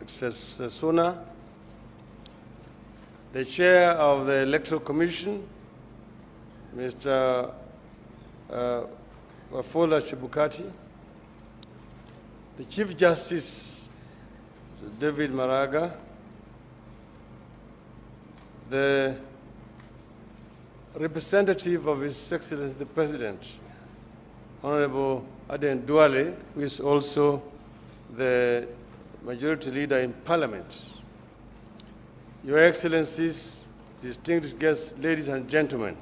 Suna, the Chair of the Electoral Commission, Mr. Wafula Chebukati, the Chief Justice, Mr. David Maraga, the representative of His Excellency the President, Honorable Aden Duale, who is also the Majority Leader in Parliament. Your Excellencies, distinguished guests, ladies and gentlemen,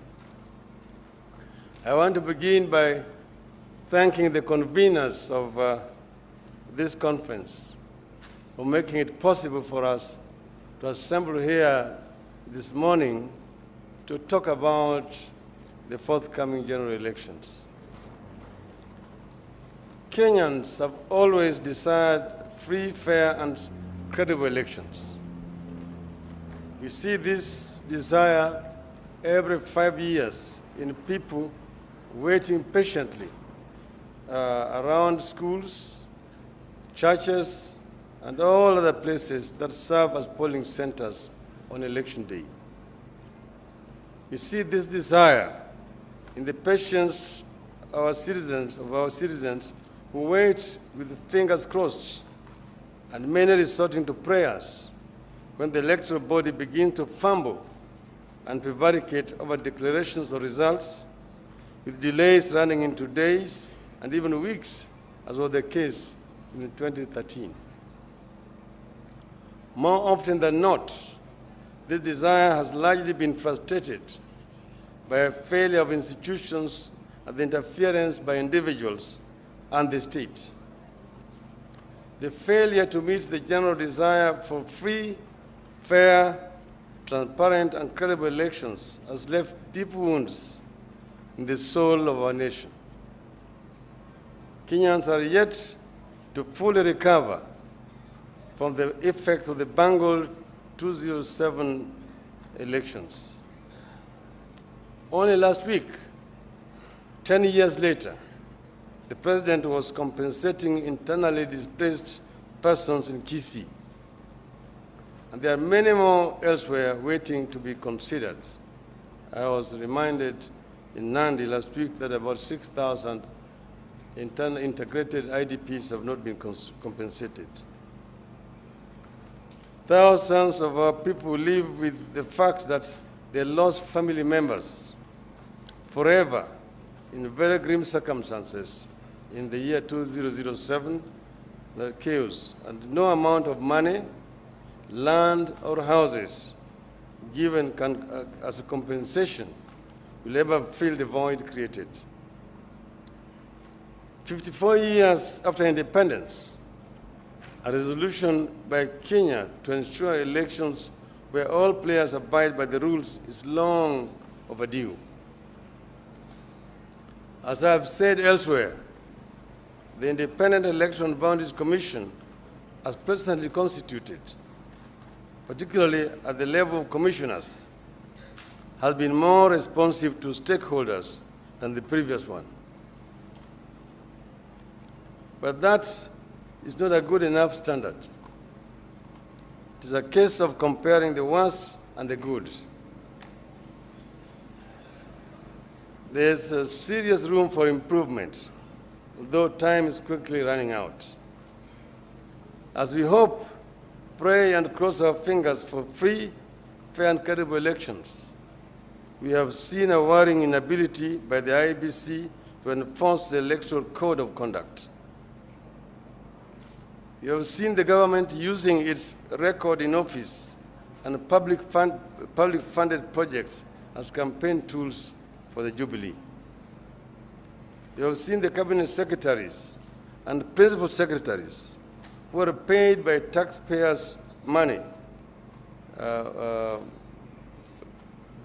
I want to begin by thanking the conveners of this conference for making it possible for us to assemble here this morning to talk about the forthcoming general elections. Kenyans have always desired free, fair, and credible elections. We see this desire every 5 years in people waiting patiently around schools, churches, and all other places that serve as polling centers on election day. We see this desire in the patience of our citizens who wait with fingers crossed and many resorting to prayers when the electoral body begins to fumble and prevaricate over declarations of results, with delays running into days and even weeks, as was the case in 2013. More often than not, this desire has largely been frustrated by a failure of institutions and the interference by individuals and the state. The failure to meet the general desire for free, fair, transparent, and credible elections has left deep wounds in the soul of our nation. Kenyans are yet to fully recover from the effects of the bungled 2007 elections. Only last week, 10 years later, the President was compensating internally displaced persons in Kisii. And there are many more elsewhere waiting to be considered. I was reminded in Nandi last week that about 6,000 integrated IDPs have not been compensated. Thousands of our people live with the fact that they lost family members forever in very grim circumstances in the year 2007, the chaos, and no amount of money, land, or houses given as a compensation will ever fill the void created. 54 years after independence, a resolution by Kenya to ensure elections where all players abide by the rules is long overdue. As I have said elsewhere, the Independent Election Boundaries Commission, as presently constituted, particularly at the level of commissioners, has been more responsive to stakeholders than the previous one. But that is not a good enough standard. It is a case of comparing the worst and the good. There's a serious room for improvement, although time is quickly running out. As we hope, pray, and cross our fingers for free, fair, and credible elections, we have seen a worrying inability by the Iebc to enforce the Electoral Code of Conduct. We have seen the government using its record in office and public-funded projects as campaign tools for the Jubilee. We have seen the cabinet secretaries and principal secretaries who are paid by taxpayers' money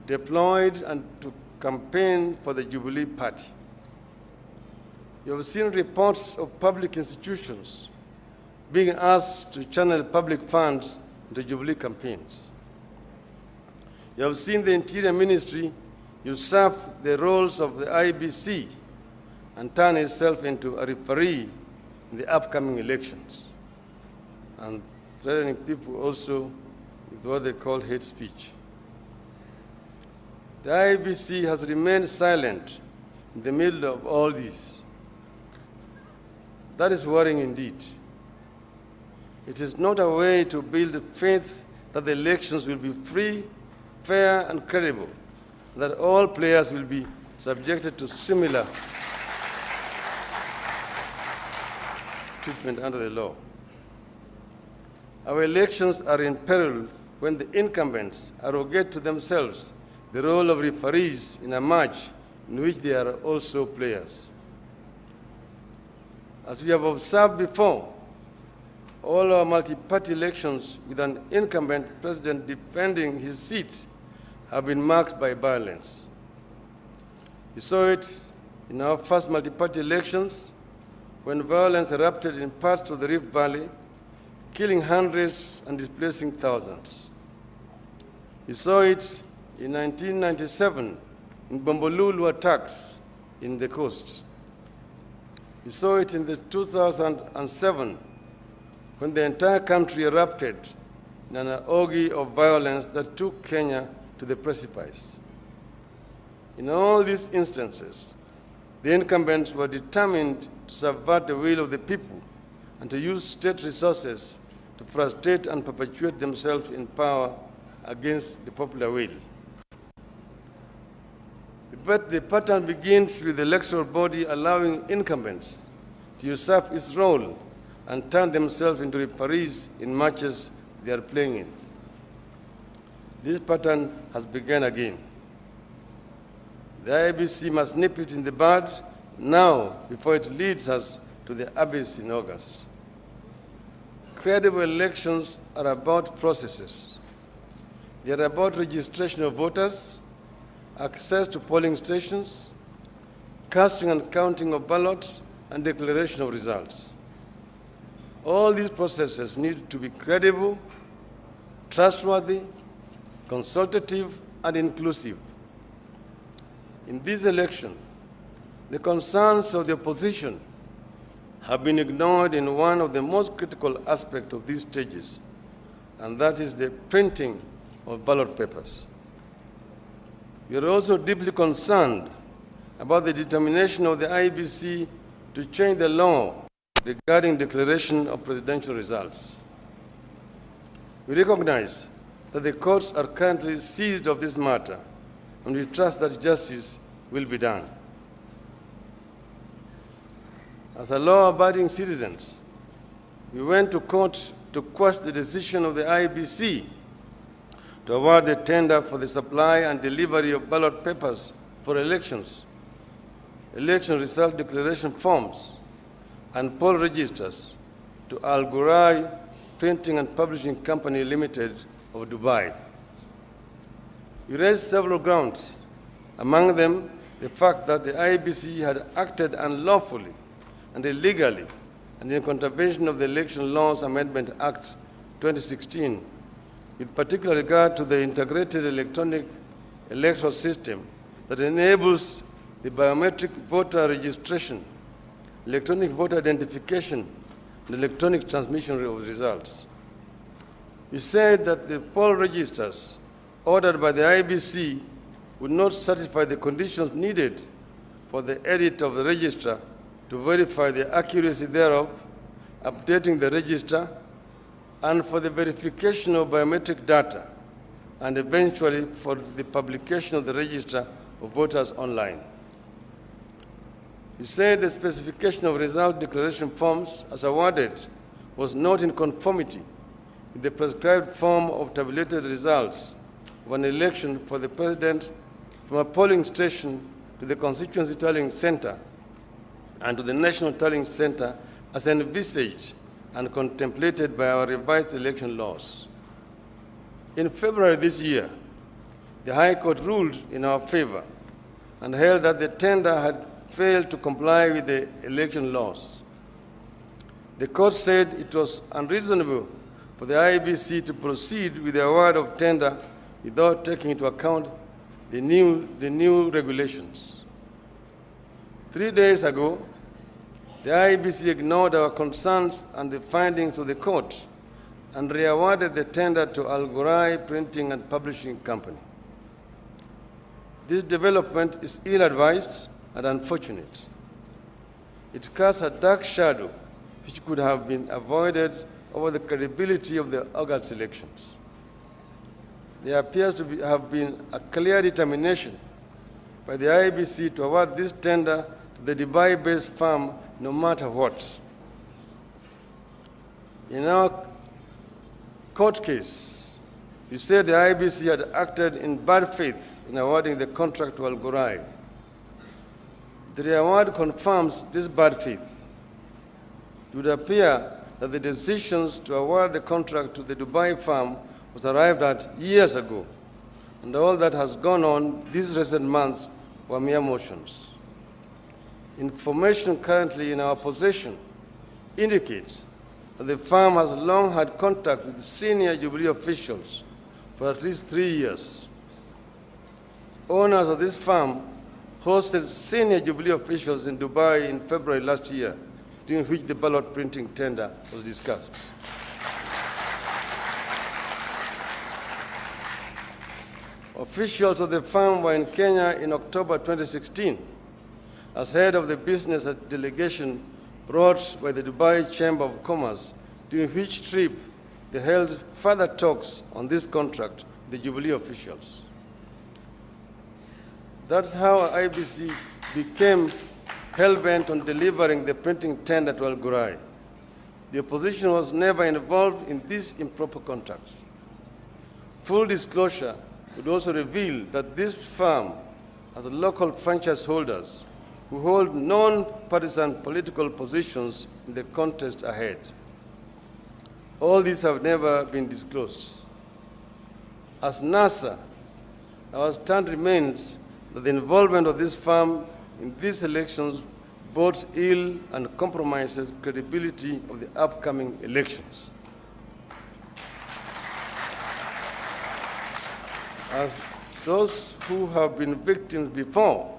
deployed and to campaign for the Jubilee party. You have seen reports of public institutions being asked to channel public funds into Jubilee campaigns. You have seen the Interior Ministry usurp the roles of the Iebc and turn itself into a referee in the upcoming elections. and threatening people also with what they call hate speech. The Iebc has remained silent in the middle of all this. That is worrying indeed. It is not a way to build faith that the elections will be free, fair, and credible, that all players will be subjected to similar treatment under the law. Our elections are in peril when the incumbents arrogate to themselves the role of referees in a match in which they are also players. As we have observed before, all our multi-party elections with an incumbent president defending his seat have been marked by violence. We saw it in our first multi-party elections when violence erupted in parts of the Rift Valley, killing hundreds and displacing thousands. We saw it in 1997 in Bombolulu attacks in the coast. We saw it in the 2007 when the entire country erupted in an orgy of violence that took Kenya to the precipice. In all these instances, the incumbents were determined to subvert the will of the people and to use state resources to frustrate and perpetuate themselves in power against the popular will. But the pattern begins with the electoral body allowing incumbents to usurp its role and turn themselves into referees in matches they are playing in. This pattern has begun again. The Iebc must nip it in the bud now before it leads us to the abyss in August. Credible elections are about processes. They are about registration of voters, access to polling stations, casting and counting of ballots, and declaration of results. All these processes need to be credible, trustworthy, consultative, and inclusive. In this election, the concerns of the opposition have been ignored in one of the most critical aspects of these stages, and that is the printing of ballot papers. We are also deeply concerned about the determination of the Iebc to change the law regarding declaration of presidential results. We recognize that the courts are currently seized of this matter, and we trust that justice will be done. As a law-abiding citizens, we went to court to quash the decision of the Iebc to award the tender for the supply and delivery of ballot papers for elections, election result declaration forms, and poll registers to Al Ghurair Printing and Publishing Company Limited of Dubai. We raised several grounds, among them the fact that the Iebc had acted unlawfully and illegally and in contravention of the Election Laws Amendment Act 2016, with particular regard to the integrated electronic electoral system that enables the biometric voter registration, electronic voter identification, and electronic transmission of results. We said that the poll registers ordered by the Iebc would not satisfy the conditions needed for the edit of the register to verify the accuracy thereof, updating the register, and for the verification of biometric data, and eventually for the publication of the register of voters online. We said the specification of result declaration forms as awarded was not in conformity with the prescribed form of tabulated results of an election for the president from a polling station to the constituency tallying center and to the national tallying center as envisaged and contemplated by our revised election laws. In February this year, the High Court ruled in our favor and held that the tender had failed to comply with the election laws. The court said it was unreasonable for the Iebc to proceed with the award of tender without taking into account the new regulations. 3 days ago, the Iebc ignored our concerns and the findings of the court and re-awarded the tender to Al Ghurair Printing and Publishing Company. This development is ill-advised and unfortunate. It casts a dark shadow which could have been avoided over the credibility of the August elections. There appears to have been a clear determination by the Iebc to award this tender to the Dubai-based firm no matter what. In our court case, we said the Iebc had acted in bad faith in awarding the contract to Al Ghurair. The award confirms this bad faith. It would appear that the decisions to award the contract to the Dubai firm was arrived at years ago, and all that has gone on these recent months were mere motions. Information currently in our possession indicates that the firm has long had contact with senior Jubilee officials for at least 3 years. Owners of this firm hosted senior Jubilee officials in Dubai in February last year, during which the ballot printing tender was discussed. Officials of the firm were in Kenya in October 2016 as head of the business delegation brought by the Dubai Chamber of Commerce, during which trip they held further talks on this contract with the Jubilee officials. That's how Iebc became hell-bent on delivering the printing tender to Al Ghurair. The opposition was never involved in these improper contracts. Full disclosure would also reveal that this firm has local franchise holders who hold non-partisan political positions in the contest ahead. All these have never been disclosed. As NASA, our stand remains that the involvement of this firm in these elections bodes ill and compromises credibility of the upcoming elections. As those who have been victims before,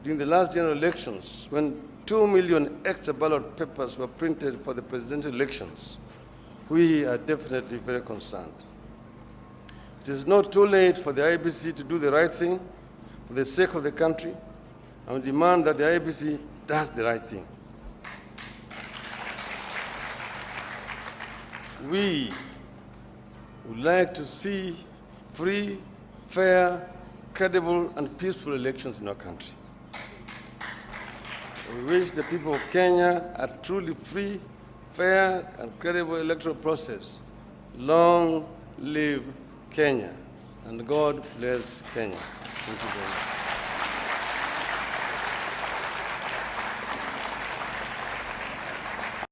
during the last general elections, when 2 million extra ballot papers were printed for the presidential elections, we are definitely very concerned. It is not too late for the Iebc to do the right thing for the sake of the country, and we demand that the Iebc does the right thing. We would like to see free, fair, credible, and peaceful elections in our country. We wish the people of Kenya a truly free, fair, and credible electoral process. Long live Kenya, and God bless Kenya. Thank you very much.